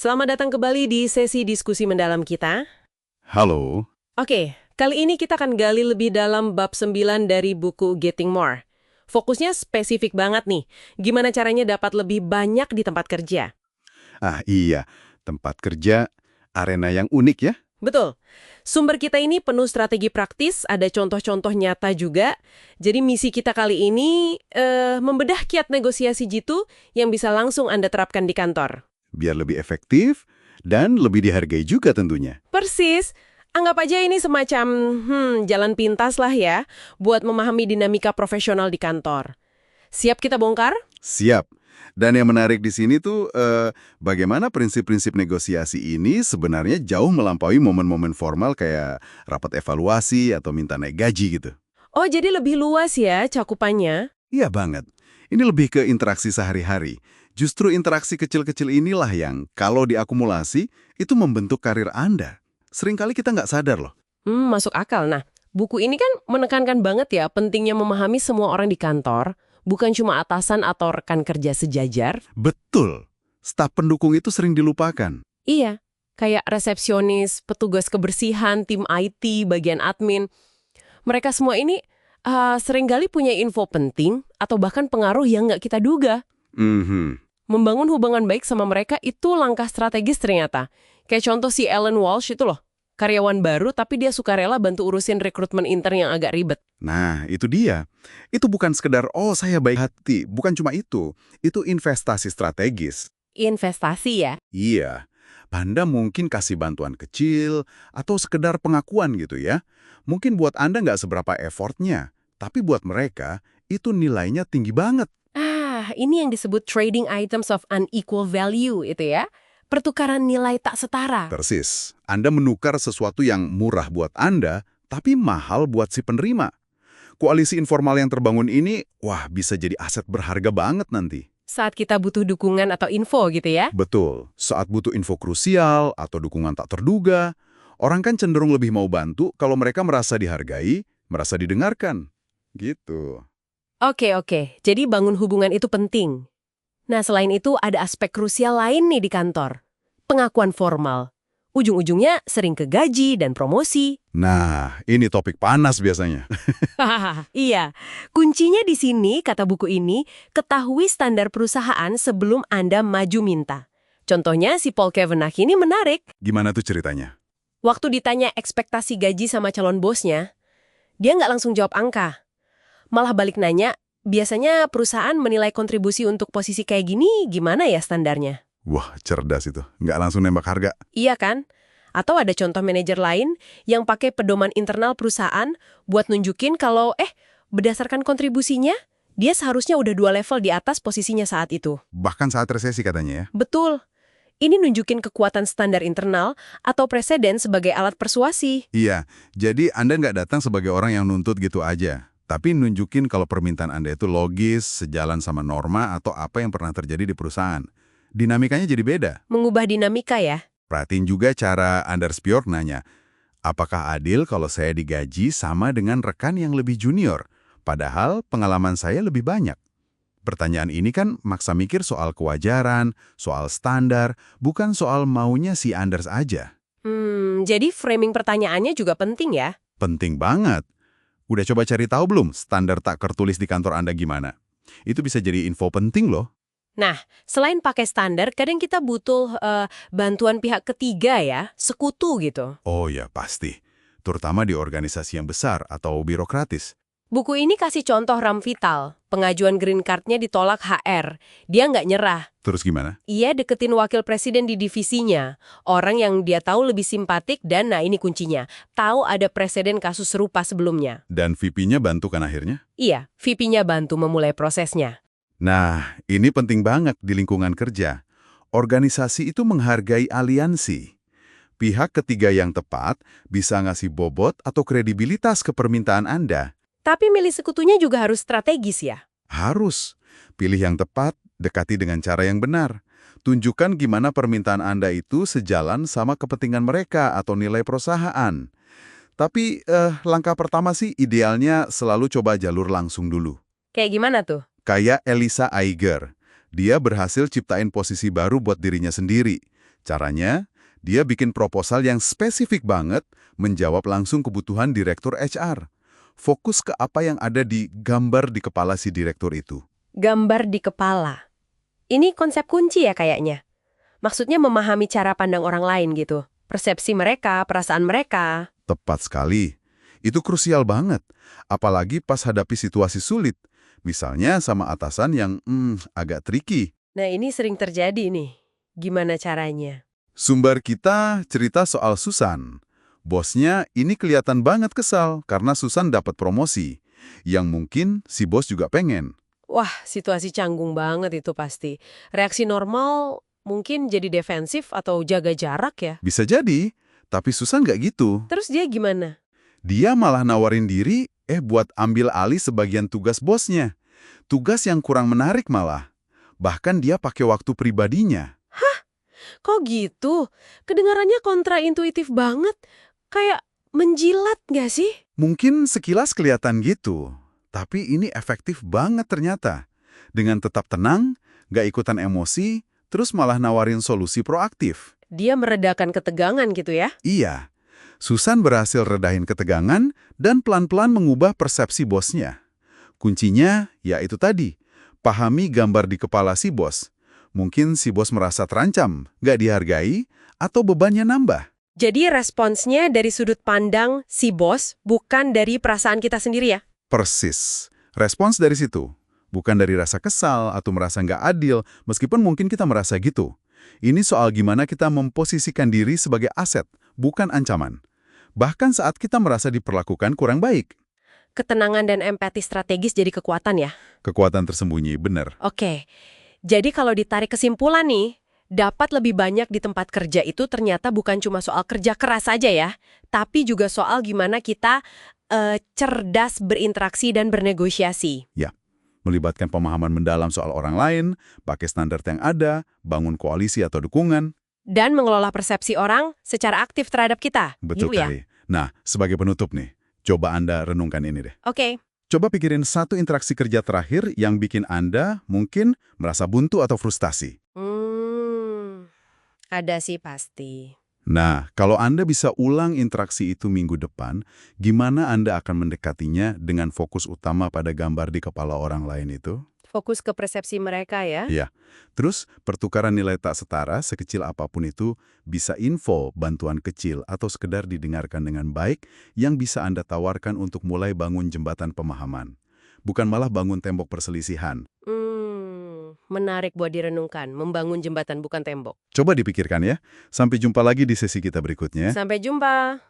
Selamat datang kembali di sesi diskusi mendalam kita. Halo. Oke, kali ini kita akan gali lebih dalam bab 9 dari buku Getting More. Fokusnya spesifik banget nih, gimana caranya dapat lebih banyak di tempat kerja. Iya, tempat kerja, arena yang unik ya. Betul, sumber kita ini penuh strategi praktis, ada contoh-contoh nyata juga. Jadi misi kita kali ini membedah kiat negosiasi jitu yang bisa langsung Anda terapkan di kantor. Biar lebih efektif dan lebih dihargai juga tentunya. Persis. Anggap aja ini semacam jalan pintas lah ya, buat memahami dinamika profesional di kantor. Siap kita bongkar? Siap. Dan yang menarik di sini tuh bagaimana prinsip-prinsip negosiasi ini sebenarnya jauh melampaui momen-momen formal kayak rapat evaluasi atau minta naik gaji gitu. Oh, jadi lebih luas ya cakupannya? Iya banget. Ini lebih ke interaksi sehari-hari. Justru interaksi kecil-kecil inilah yang, kalau diakumulasi, itu membentuk karir Anda. Seringkali kita nggak sadar loh. Masuk akal. Nah, buku ini kan menekankan banget ya pentingnya memahami semua orang di kantor, bukan cuma atasan atau rekan kerja sejajar. Betul. Staf pendukung itu sering dilupakan. Iya, kayak resepsionis, petugas kebersihan, tim IT, bagian admin. Mereka semua ini seringkali punya info penting atau bahkan pengaruh yang nggak kita duga. Membangun hubungan baik sama mereka itu langkah strategis ternyata. Kayak contoh si Ellen Walsh itu loh, karyawan baru tapi dia sukarela bantu urusin rekrutmen intern yang agak ribet. Nah, itu dia. Itu bukan sekedar, oh saya baik hati. Bukan cuma itu. Itu investasi strategis. Investasi ya? Iya. Anda mungkin kasih bantuan kecil atau sekedar pengakuan gitu ya. Mungkin buat Anda nggak seberapa effortnya, tapi buat mereka itu nilainya tinggi banget. Ini yang disebut trading items of unequal value itu ya. Pertukaran nilai tak setara. Persis. Anda menukar sesuatu yang murah buat Anda, tapi mahal buat si penerima. Koalisi informal yang terbangun ini, bisa jadi aset berharga banget nanti. Saat kita butuh dukungan atau info gitu ya. Betul. Saat butuh info krusial atau dukungan tak terduga, orang kan cenderung lebih mau bantu kalau mereka merasa dihargai, merasa didengarkan. Gitu. Oke. Jadi bangun hubungan itu penting. Nah, selain itu ada aspek krusial lain nih di kantor. Pengakuan formal. Ujung-ujungnya sering ke gaji dan promosi. Nah, ini topik panas biasanya. Iya, kuncinya di sini, kata buku ini, ketahui standar perusahaan sebelum Anda maju minta. Contohnya si Paul Kavanagh ini menarik. Gimana tuh ceritanya? Waktu ditanya ekspektasi gaji sama calon bosnya, dia nggak langsung jawab angka. Malah balik nanya, biasanya perusahaan menilai kontribusi untuk posisi kayak gini gimana ya standarnya? Wah, cerdas itu. Nggak langsung nembak harga. Iya kan? Atau ada contoh manajer lain yang pakai pedoman internal perusahaan buat nunjukin kalau berdasarkan kontribusinya, dia seharusnya udah 2 level di atas posisinya saat itu. Bahkan saat resesi katanya ya. Betul. Ini nunjukin kekuatan standar internal atau preseden sebagai alat persuasi. Iya, jadi Anda nggak datang sebagai orang yang nuntut gitu aja. Tapi nunjukin kalau permintaan Anda itu logis, sejalan sama norma atau apa yang pernah terjadi di perusahaan. Dinamikanya jadi beda. Mengubah dinamika ya. Perhatiin juga cara Anders Bjork nanya, apakah adil kalau saya digaji sama dengan rekan yang lebih junior, padahal pengalaman saya lebih banyak? Pertanyaan ini kan maksa mikir soal kewajaran, soal standar, bukan soal maunya si Anders aja. Jadi framing pertanyaannya juga penting ya. Penting banget. Udah coba cari tahu belum standar tak tertulis di kantor Anda gimana? Itu bisa jadi info penting loh. Nah, selain pakai standar, kadang kita butuh bantuan pihak ketiga ya, sekutu gitu. Oh ya, pasti. Terutama di organisasi yang besar atau birokratis. Buku ini kasih contoh Ram Vital. Pengajuan green card-nya ditolak HR. Dia nggak nyerah. Terus gimana? Ia deketin wakil presiden di divisinya. Orang yang dia tahu lebih simpatik dan nah ini kuncinya. Tahu ada presiden kasus serupa sebelumnya. Dan VP-nya bantu kan akhirnya? Iya, VP-nya bantu memulai prosesnya. Nah, ini penting banget di lingkungan kerja. Organisasi itu menghargai aliansi. Pihak ketiga yang tepat bisa ngasih bobot atau kredibilitas ke permintaan Anda. Tapi milih sekutunya juga harus strategis ya. Harus. Pilih yang tepat, dekati dengan cara yang benar. Tunjukkan gimana permintaan Anda itu sejalan sama kepentingan mereka atau nilai perusahaan. Tapi langkah pertama sih idealnya selalu coba jalur langsung dulu. Kayak gimana tuh? Kayak Elisa Iger. Dia berhasil ciptain posisi baru buat dirinya sendiri. Caranya, dia bikin proposal yang spesifik banget, menjawab langsung kebutuhan direktur HR. Fokus ke apa yang ada di gambar di kepala si direktur itu. Gambar di kepala. Ini konsep kunci ya kayaknya. Maksudnya memahami cara pandang orang lain gitu. Persepsi mereka, perasaan mereka. Tepat sekali. Itu krusial banget. Apalagi pas hadapi situasi sulit. Misalnya sama atasan yang agak tricky. Nah ini sering terjadi nih. Gimana caranya? Sumber kita cerita soal Susan. Bosnya ini kelihatan banget kesal karena Susan dapat promosi. Yang mungkin si bos juga pengen. Wah, situasi canggung banget itu pasti. Reaksi normal mungkin jadi defensif atau jaga jarak ya. Bisa jadi, tapi Susan nggak gitu. Terus dia gimana? Dia malah nawarin diri, buat ambil alih sebagian tugas bosnya. Tugas yang kurang menarik malah. Bahkan dia pakai waktu pribadinya. Kok gitu? Kedengarannya kontraintuitif banget. Kayak menjilat nggak sih? Mungkin sekilas kelihatan gitu, tapi ini efektif banget ternyata. Dengan tetap tenang, nggak ikutan emosi, terus malah nawarin solusi proaktif. Dia meredakan ketegangan gitu ya? Iya, Susan berhasil redahin ketegangan dan pelan-pelan mengubah persepsi bosnya. Kuncinya, ya itu tadi, pahami gambar di kepala si bos. Mungkin si bos merasa terancam, nggak dihargai, atau bebannya nambah. Jadi responsnya dari sudut pandang si bos, bukan dari perasaan kita sendiri ya? Persis. Respons dari situ. Bukan dari rasa kesal atau merasa nggak adil, meskipun mungkin kita merasa gitu. Ini soal gimana kita memposisikan diri sebagai aset, bukan ancaman. Bahkan saat kita merasa diperlakukan kurang baik. Ketenangan dan empati strategis jadi kekuatan ya? Kekuatan tersembunyi, benar. Oke. Jadi kalau ditarik kesimpulan nih, dapat lebih banyak di tempat kerja itu ternyata bukan cuma soal kerja keras saja ya, tapi juga soal gimana kita cerdas berinteraksi dan bernegosiasi. Ya, melibatkan pemahaman mendalam soal orang lain, pakai standar yang ada, bangun koalisi atau dukungan. Dan mengelola persepsi orang secara aktif terhadap kita. Betul Gitu ya? kali. Nah, sebagai penutup nih, coba Anda renungkan ini deh. Oke. Coba pikirin satu interaksi kerja terakhir yang bikin Anda mungkin merasa buntu atau frustasi. Ada sih pasti. Nah, kalau Anda bisa ulang interaksi itu minggu depan, gimana Anda akan mendekatinya dengan fokus utama pada gambar di kepala orang lain itu? Fokus ke persepsi mereka ya. Iya. Terus, pertukaran nilai tak setara, sekecil apapun itu, bisa info, bantuan kecil, atau sekedar didengarkan dengan baik yang bisa Anda tawarkan untuk mulai bangun jembatan pemahaman. Bukan malah bangun tembok perselisihan. Menarik buat direnungkan. Membangun jembatan bukan tembok. Coba dipikirkan ya. Sampai jumpa lagi di sesi kita berikutnya. Sampai jumpa.